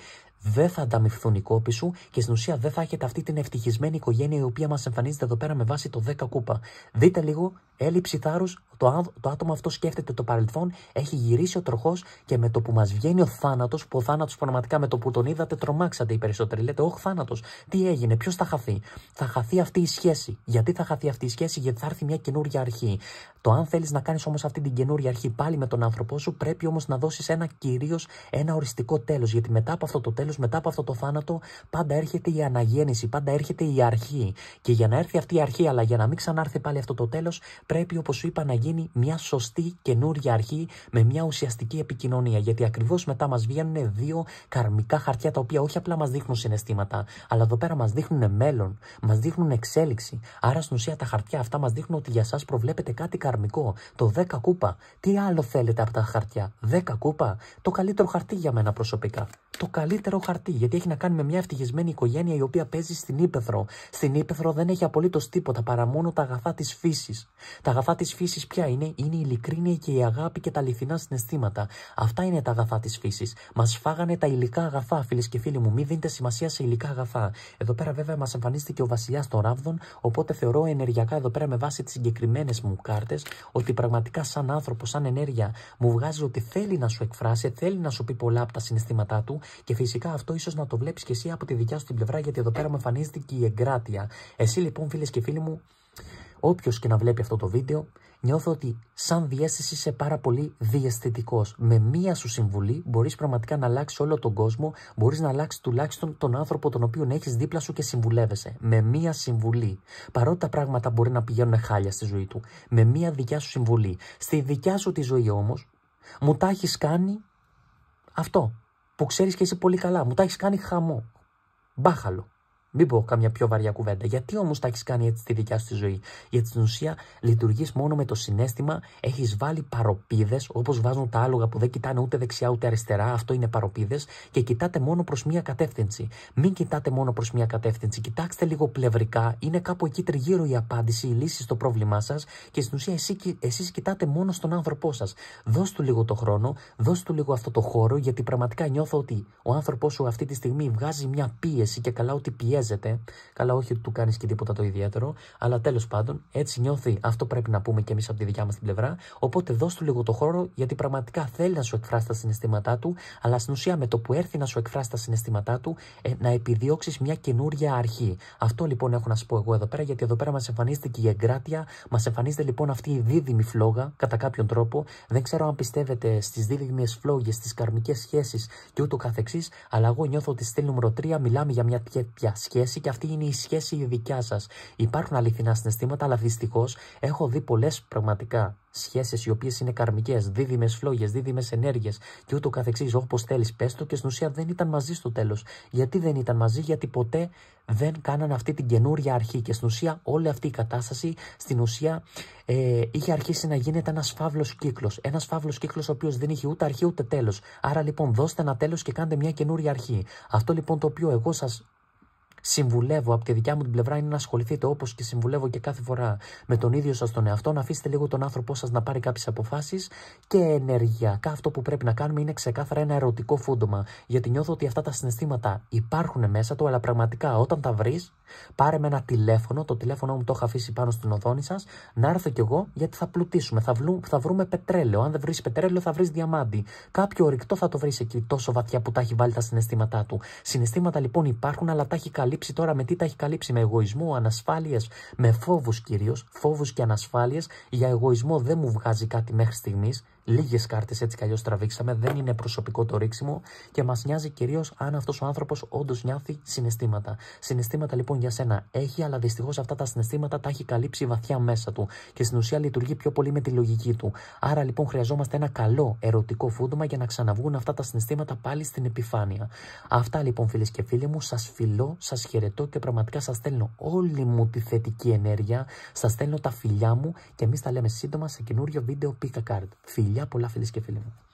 δεν θα ανταμυφθούν οι κόποι σου και στην ουσία δεν θα έχετε αυτή την ευτυχισμένη οικογένεια η οποία μας εμφανίζεται εδώ πέρα με βάση το 10 κούπα. Δείτε λίγο, έλλειψη θάρρους, το άτομο αυτό σκέφτεται το παρελθόν, έχει γυρίσει ο τροχός και με το που μας βγαίνει ο θάνατος, που ο θάνατος πραγματικά με το που τον είδατε τρομάξατε οι περισσότεροι. Λέτε, όχι θάνατος, τι έγινε, ποιος θα χαθεί? Θα χαθεί αυτή η σχέση. Γιατί θα χαθεί αυτή η σχέση? Γιατί θα έρθει μια καινούρια αρχή. Το αν θέλεις να κάνεις όμως αυτή την καινούρια αρχή πάλι με τον άνθρωπό σου, πρέπει όμως να δώσεις ένα οριστικό τέλος. Γιατί μετά από αυτό το τέλος, μετά από αυτό το θάνατο, πάντα έρχεται η αναγέννηση, πάντα έρχεται η αρχή. Και για να έρθει αυτή η αρχή, αλλά για να μην ξανάρθει πάλι αυτό το τέλος, πρέπει όπως σου είπα να γίνει μια σωστή καινούρια αρχή με μια ουσιαστική επικοινωνία. Γιατί ακριβώς μετά μας βγαίνουν 2 καρμικά χαρτιά τα οποία όχι απλά μας δείχνουν συναισθήματα, αλλά εδώ πέρα μας δείχνουν μέλλον, μας δείχνουν εξέλιξη. Άρα στην ουσία τα χαρτιά αυτά μας δείχνουν ότι για σας προβλέπετε κάτι καρμικό. Το 10 κούπα. Τι άλλο θέλετε από τα χαρτιά? 10 κούπα. Το καλύτερο χαρτί για μένα προσωπικά. Το καλύτερο χαρτί, γιατί έχει να κάνει με μια ευτυχισμένη οικογένεια η οποία παίζει στην ύπαιθρο. Στην ύπαιθρο δεν έχει απολύτως τίποτα παρά μόνο τα αγαθά της φύσης. Τα αγαθά της φύσης ποια είναι? Είναι η ειλικρίνεια και η αγάπη και τα αληθινά συναισθήματα. Αυτά είναι τα αγαθά της φύσης. Μας φάγανε τα υλικά αγαθά, φίλες και φίλοι μου. Μην δίνετε σημασία σε υλικά αγαθά. Εδώ πέρα βέβαια μας εμφανίζεται και ο βασιλιάς των ράβδων, οπότε θεωρώ ενεργειακά εδώ πέρα με βάση τις συγκεκριμένες μου κάρτες ότι πραγματικά σαν άνθρωπο, σαν ενέργεια μου βγάζει ότι θέλει να σου εκφράσει, θέλει να σου πει πολλά από τα συναισθήματά του. Και φυσικά αυτό ίσως να το βλέπεις και εσύ από τη δικιά σου την πλευρά, γιατί εδώ πέρα μου εμφανίζεται και η εγκράτεια. Εσύ λοιπόν, φίλες και φίλοι μου, όποιος και να βλέπει αυτό το βίντεο, νιώθω ότι σαν διαίσθηση είσαι πάρα πολύ διαισθητικός. Με μία σου συμβουλή μπορείς πραγματικά να αλλάξεις όλο τον κόσμο, μπορείς να αλλάξεις τουλάχιστον τον άνθρωπο τον οποίο έχεις δίπλα σου και συμβουλεύεσαι. Με μία συμβουλή. Παρότι τα πράγματα μπορεί να πηγαίνουν χάλια στη ζωή του. Με μία δικιά σου συμβουλή. Στη δικιά σου τη ζωή όμως, μου τα έχεις κάνει αυτό που ξέρεις και εσύ πολύ καλά. Μου τα έχεις κάνει χαμό. Μπάχαλο. Μην πω καμιά πιο βαριά κουβέντα. Γιατί όμως τα έχεις κάνει έτσι στη δικιά σου τη ζωή? Γιατί στην ουσία λειτουργείς μόνο με το συναίσθημα, έχεις βάλει παροπίδες, όπως βάζουν τα άλογα που δεν κοιτάνε ούτε δεξιά ούτε αριστερά. Αυτό είναι παροπίδες και κοιτάτε μόνο προς μία κατεύθυνση. Μην κοιτάτε μόνο προς μία κατεύθυνση. Κοιτάξτε λίγο πλευρικά. Είναι κάπου εκεί τριγύρω η απάντηση, η λύση στο πρόβλημά σας και στην ουσία εσείς κοιτάτε μόνο στον άνθρωπό σας. Δώσ' του λίγο το χρόνο, δώσ' του λίγο αυτό το χώρο, γιατί πραγματικά νιώθω ότι ο άνθρωπός σου αυτή τη στιγμή βγάζει μια πίεση και καλά ότι πιέζεται. παίζεται. Καλά, όχι ότι του κάνεις και τίποτα το ιδιαίτερο, αλλά τέλος πάντων έτσι νιώθει. Αυτό πρέπει να πούμε και εμείς από τη δικιά μας την πλευρά. Οπότε δώσ' του λίγο το χώρο, γιατί πραγματικά θέλει να σου εκφράσει τα συναισθήματά του, αλλά στην ουσία με το που έρθει να σου εκφράσει τα συναισθήματά του, να επιδιώξεις μια καινούρια αρχή. Αυτό λοιπόν έχω να σου πω εγώ εδώ πέρα, γιατί εδώ πέρα μας εμφανίζεται και η εγκράτεια, μας εμφανίζεται λοιπόν αυτή η δίδυμη φλόγα κατά κάποιον τρόπο. Δεν ξέρω αν πιστεύετε στις δίδυμες φλόγες, στις καρμικές σχέσεις και ούτω καθεξής, αλλά εγώ νιώθω ότι στη νούμερο 3 μιλάμε για μια τέτοια σχέση και αυτή είναι η σχέση η δικιά σας. Υπάρχουν αληθινά συναισθήματα, αλλά δυστυχώς έχω δει πολλές πραγματικά σχέσεις οι οποίες είναι καρμικές, δίδυμες φλόγες, δίδυμες ενέργειες και ούτω καθεξής, όπως θέλεις πες το, και στην ουσία δεν ήταν μαζί στο τέλος. Γιατί δεν ήταν μαζί? Γιατί ποτέ δεν κάνανε αυτή την καινούρια αρχή και στην ουσία όλη αυτή η κατάσταση στην ουσία είχε αρχίσει να γίνεται ένας φαύλος κύκλος. Ένας φαύλος κύκλος ο οποίος δεν είχε ούτε αρχή ούτε τέλος. Άρα λοιπόν δώστε ένα τέλος και κάντε μια καινούρια αρχή. Αυτό λοιπόν το οποίο εγώ σας συμβουλεύω από τη δικιά μου την πλευρά είναι να ασχοληθείτε, όπως και συμβουλεύω και κάθε φορά, με τον ίδιο σας τον εαυτό, να αφήσετε λίγο τον άνθρωπό σας να πάρει κάποιες αποφάσεις και ενεργειακά αυτό που πρέπει να κάνουμε είναι ξεκάθαρα ένα ερωτικό φούντομα. Γιατί νιώθω ότι αυτά τα συναισθήματα υπάρχουν μέσα του, αλλά πραγματικά όταν τα βρεις, πάρε με ένα τηλέφωνο, το τηλέφωνο μου το έχω αφήσει πάνω στην οθόνη σας, να έρθω κι εγώ γιατί θα πλουτίσουμε, θα βρούμε πετρέλαιο. Αν δεν βρεις πετρέλαιο, θα βρεις διαμάντι. Κάποιο ορυκτό θα το βρεις εκεί τόσο βαθιά που τα έχει βάλει τα συναισθήματά του. Συναισθήματα λοιπόν υπάρχουν, αλλά τα έχει καλύψει τώρα με τι τα έχει καλύψει? Με εγωισμό, ανασφάλειες, με φόβους κυρίως, φόβους και ανασφάλειες. Για εγωισμό δεν μου βγάζει κάτι μέχρι στιγμής. Λίγες κάρτες έτσι κι αλλιώς τραβήξαμε, δεν είναι προσωπικό το ρίξιμο και μας νοιάζει κυρίως αν αυτός ο άνθρωπος όντως νιώθει συναισθήματα. Συναισθήματα λοιπόν για σένα έχει, αλλά δυστυχώς αυτά τα συναισθήματα τα έχει καλύψει βαθιά μέσα του και στην ουσία λειτουργεί πιο πολύ με τη λογική του. Άρα λοιπόν χρειαζόμαστε ένα καλό ερωτικό φούντομα για να ξαναβγούν αυτά τα συναισθήματα πάλι στην επιφάνεια. Αυτά λοιπόν φίλες και φίλοι μου, σας φιλώ, σας χαιρετώ και πραγματικά σας στέλνω όλη μου τη θετική ενέργεια, σας στέλνω τα φιλιά μου και εμείς τα λέμε σύντομα σε καινούριο βίντεο Pick a Card. Φιλιά πολλά φίλες και φίλοι μου.